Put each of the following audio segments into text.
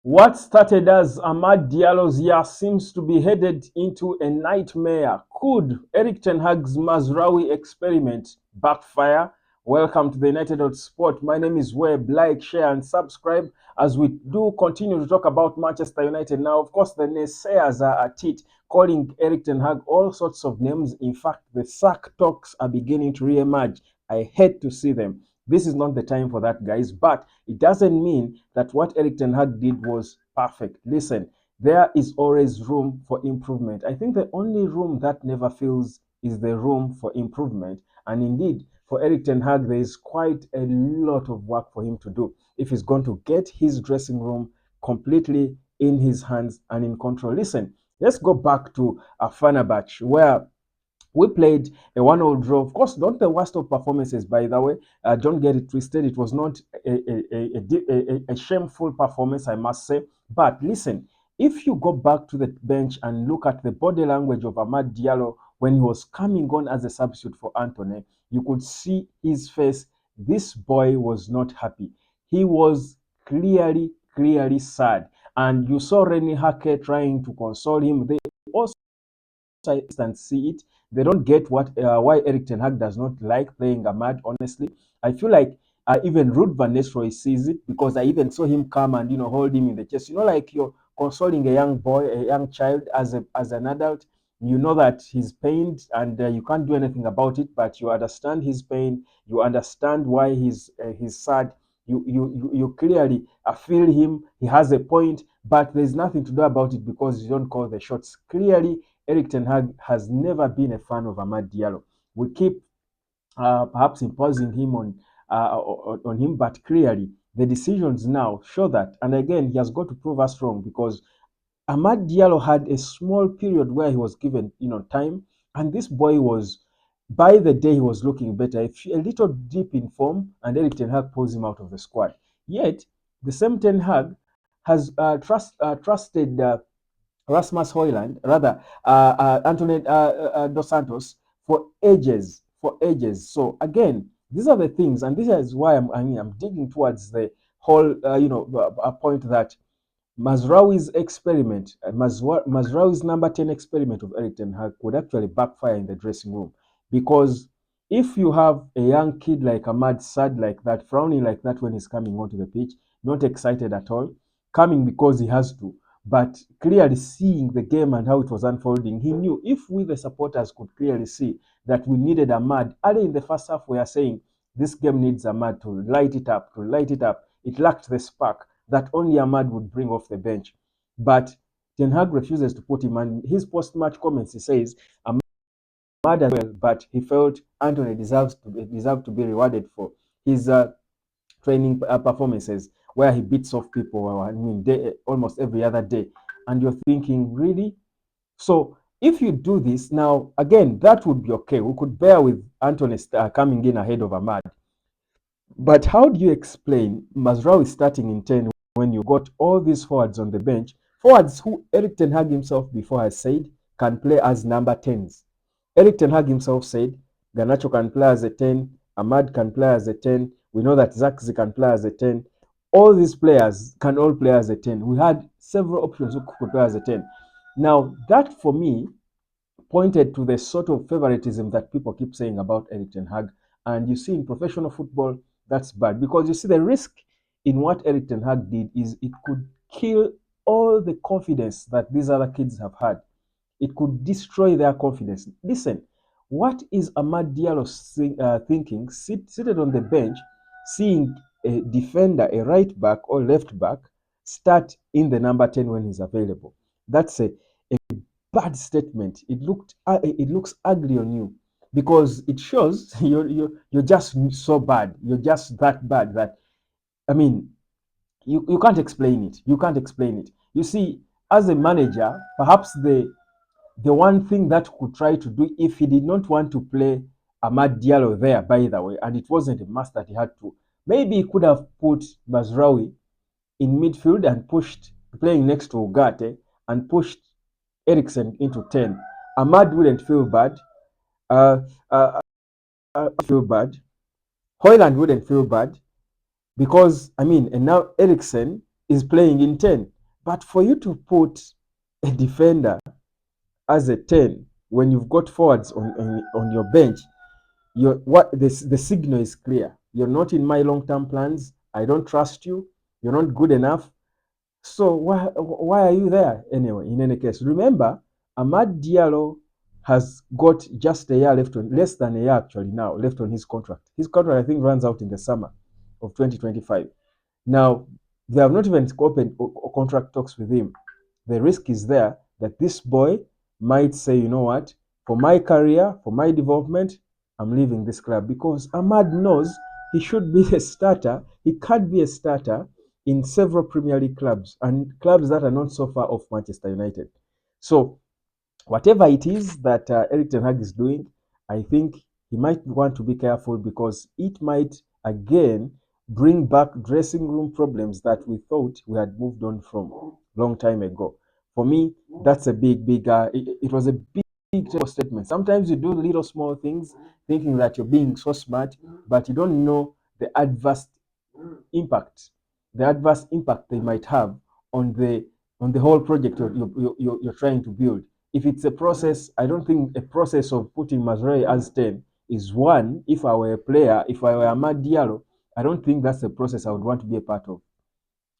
What started as AMAD Diallo's year seems to be headed into a nightmare. Could Eric Ten Hag's Mazraoui experiment backfire? Welcome to the United Sport. My name is Webb. Like, share, and subscribe as we do continue to talk about Manchester United. Now, of course, the naysayers are at it, calling Eric Ten Hag all sorts of names. In fact, the sack talks are beginning to re-emerge. I hate to see them. This is not the time for that, guys. But it doesn't mean that what Eric Ten Hag did was perfect. Listen, there is always room for improvement. I think the only room that never fills is the room for improvement. And indeed, for Eric Ten Hag, there is quite a lot of work for him to do if he's going to get his dressing room completely in his hands and in control. Listen, let's go back to Fenerbahce, where we played a 1-0 draw. Of course, not the worst of performances, by the way. Don't get it twisted. It was not a shameful performance, I must say. But listen, if you go back to the bench and look at the body language of AMAD Diallo when he was coming on as a substitute for Antony, you could see his face. This boy was not happy. He was clearly sad. And you saw Rene Hake trying to console him. They also and see it. They don't get why Eric Ten Hag does not like playing AMAD. Honestly, I feel like even Ruud van Nistelrooy sees it, because I even saw him come and hold him in the chest. Like you're consoling a young boy, a young child as an adult. You know that he's pained and you can't do anything about it, but you understand his pain. You understand why he's sad. You clearly feel him. He has a point, but there's nothing to do about it because you don't call the shots. Clearly, Eric Ten Hag has never been a fan of AMAD Diallo. We keep perhaps imposing him on him, but clearly the decisions now show that. And again, he has got to prove us wrong, because AMAD Diallo had a small period where he was given time, and this boy was, by the day, he was looking better, a little deep in form, and Eric Ten Hag pulls him out of the squad. Yet the same Ten Hag has trusted Rasmus Højlund, rather Anthony Dos Santos, for ages, So again, these are the things, and this is why I'm digging towards the whole, a point that Mazraoui's experiment, Mazraoui's number 10 experiment of Eric Ten Hag could actually backfire in the dressing room, because if you have a young kid like AMAD, sad like that, frowning like that when he's coming onto the pitch, not excited at all, coming because he has to, but clearly seeing the game and how it was unfolding, he knew, if we the supporters could clearly see that we needed AMAD. Early in the first half, we are saying this game needs AMAD to light it up, It lacked the spark that only AMAD would bring off the bench. But Ten Hag refuses to put him, and his post-match comments, he says AMAD as well, but he felt Anthony deserved to be rewarded for his training performances, where he beats off people, almost every other day. And you're thinking, really? So if you do this now, again, that would be okay. We could bear with Anthony coming in ahead of AMAD. But how do you explain Mazraoui starting in 10 when you got all these forwards on the bench? Forwards who Eric Ten Hag himself before has said can play as number 10s. Eric Ten Hag himself said Garnacho can play as a 10, AMAD can play as a 10. We know that Zirkzee can play as a 10. All these players can all play as a 10. We had several options who could play as a 10. Now, that for me pointed to the sort of favoritism that people keep saying about Eric Ten Hag. And you see, in professional football, that's bad, because you see, the risk in what Eric Ten Hag did is it could kill all the confidence that these other kids have had. It could destroy their confidence. Listen, what is AMAD Diallo thinking, seated on the bench, seeing a defender, a right back or left back, start in the number 10 when he's available? That's a bad statement. It looks ugly on you, because it shows you're just so bad. You're just that bad that, I mean, you can't explain it. You can't explain it. You see, as a manager, perhaps the one thing that could try to do, if he did not want to play AMAD Diallo there, by the way, and it wasn't a must that he had to, maybe he could have put Mazraoui in midfield and pushed, playing next to Ugarte, and pushed Eriksen into 10. AMAD wouldn't feel bad. Uh, uh, feel bad. Højlund wouldn't feel bad, because, and now Eriksen is playing in 10. But for you to put a defender as a 10 when you've got forwards on your bench, the signal is clear. You're not in my long-term plans. I don't trust you. You're not good enough. So why are you there anyway? In any case, remember, Amad Diallo has got just a year left on, less than a year actually now left on his contract. His contract, I think, runs out in the summer of 2025. Now, they have not even opened contract talks with him. The risk is there that this boy might say, you know what, for my career, for my development, I'm leaving this club, because Amad knows he should be a starter. He can't be a starter in several Premier League clubs and clubs that are not so far off Manchester United. So whatever it is that Eric Ten Hag is doing, I think he might want to be careful, because it might again bring back dressing room problems that we thought we had moved on from long time ago. For me, that's a it was a big statement. Sometimes you do little small things thinking that you're being so smart, but you don't know the impact, the adverse impact they might have on the whole project you're trying to build. If it's a process, I don't think a process of putting Mazraoui as 10 is one. If I were a player, if I were AMAD Diallo, I don't think that's a process I would want to be a part of.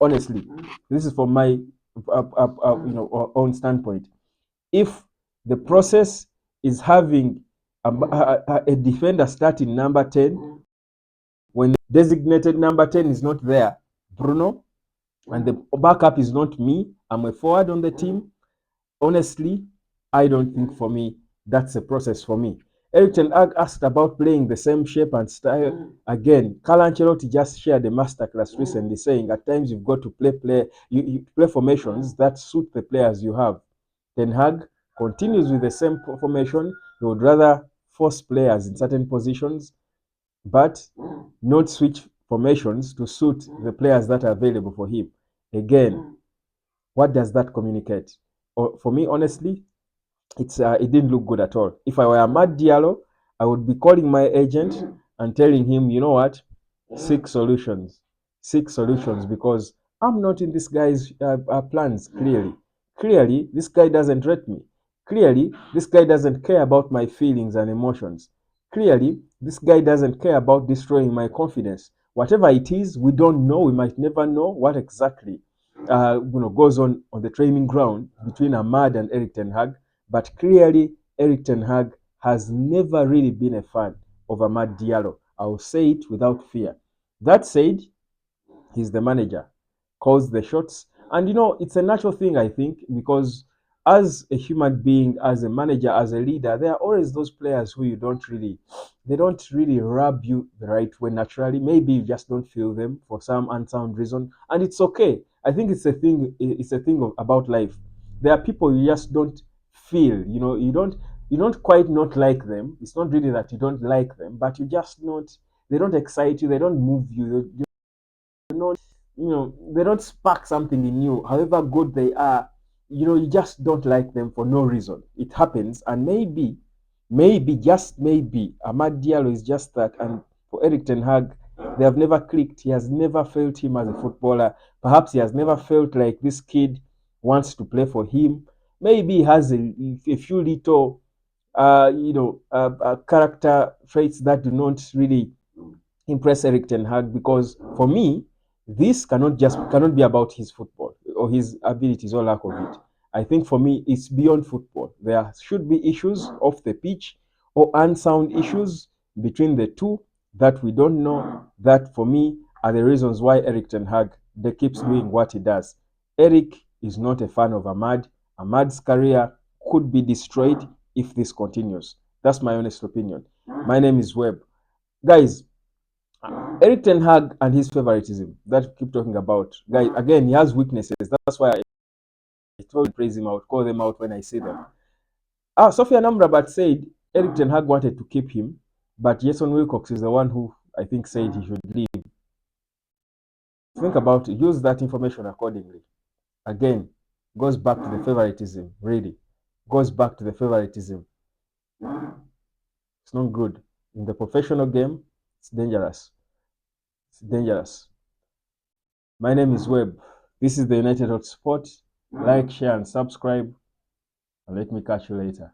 Honestly, this is from my own standpoint. If the process is having a defender starting number 10 when the designated number 10 is not there, Bruno, and the backup is not me, I'm a forward on the team, honestly, I don't think for me that's a process for me. Eric Ten Hag asked about playing the same shape and style. Again, Carlo Ancelotti just shared a masterclass recently saying at times you've got to you play formations that suit the players you have. Ten Hag continues with the same formation. He would rather force players in certain positions, but not switch formations to suit the players that are available for him. Again, what does that communicate? For me, honestly, it didn't look good at all. If I were Amad Diallo, I would be calling my agent and telling him, you know what, seek solutions, seek solutions, because I'm not in this guy's plans. Clearly, this guy doesn't rate me. Clearly, this guy doesn't care about my feelings and emotions. Clearly, this guy doesn't care about destroying my confidence. Whatever it is, we don't know. We might never know what exactly goes on the training ground between Amad and Eric Ten Hag. But clearly, Eric Ten Hag has never really been a fan of Amad Diallo. I will say it without fear. That said, he's the manager, calls the shots. And it's a natural thing, I think, because as a human being, as a manager, as a leader, there are always those players who they don't really rub you the right way naturally. Maybe you just don't feel them for some unsound reason, and it's okay. I think it's a thing. It's a thing about life. There are people you just don't feel. You don't quite not like them. It's not really that you don't like them, but you just not. They don't excite you. They don't move you. Not, they don't spark something in you. However good they are, you just don't like them for no reason. It happens, and maybe, just maybe, Amad Diallo is just that. And for Eric Ten Hag, they have never clicked. He has never felt him as a footballer. Perhaps he has never felt like this kid wants to play for him. Maybe he has a few little, character traits that do not really impress Eric Ten Hag, because for me, this cannot be about his football or his abilities or lack of it. I think for me, it's beyond football. There should be issues off the pitch or unsound issues between the two that we don't know. That for me are the reasons why Eric Ten Hag keeps doing what he does. Eric is not a fan of Amad. Amad's career could be destroyed if this continues. That's my honest opinion. My name is Webb. Guys, Eric Ten Hag and his favoritism that we keep talking about. Guys, again, he has weaknesses. That's why I totally praise him out, call them out when I see them. Sophia Namrabat said Eric Ten Hag wanted to keep him, but Jason Wilcox is the one who I think said he should leave. Think about it. Use that information accordingly. Again, goes back to the favoritism, really. Goes back to the favoritism. It's not good. In the professional game, it's dangerous. It's dangerous. My name is Webb. This is the United Sport. Like, share, and subscribe. And let me catch you later.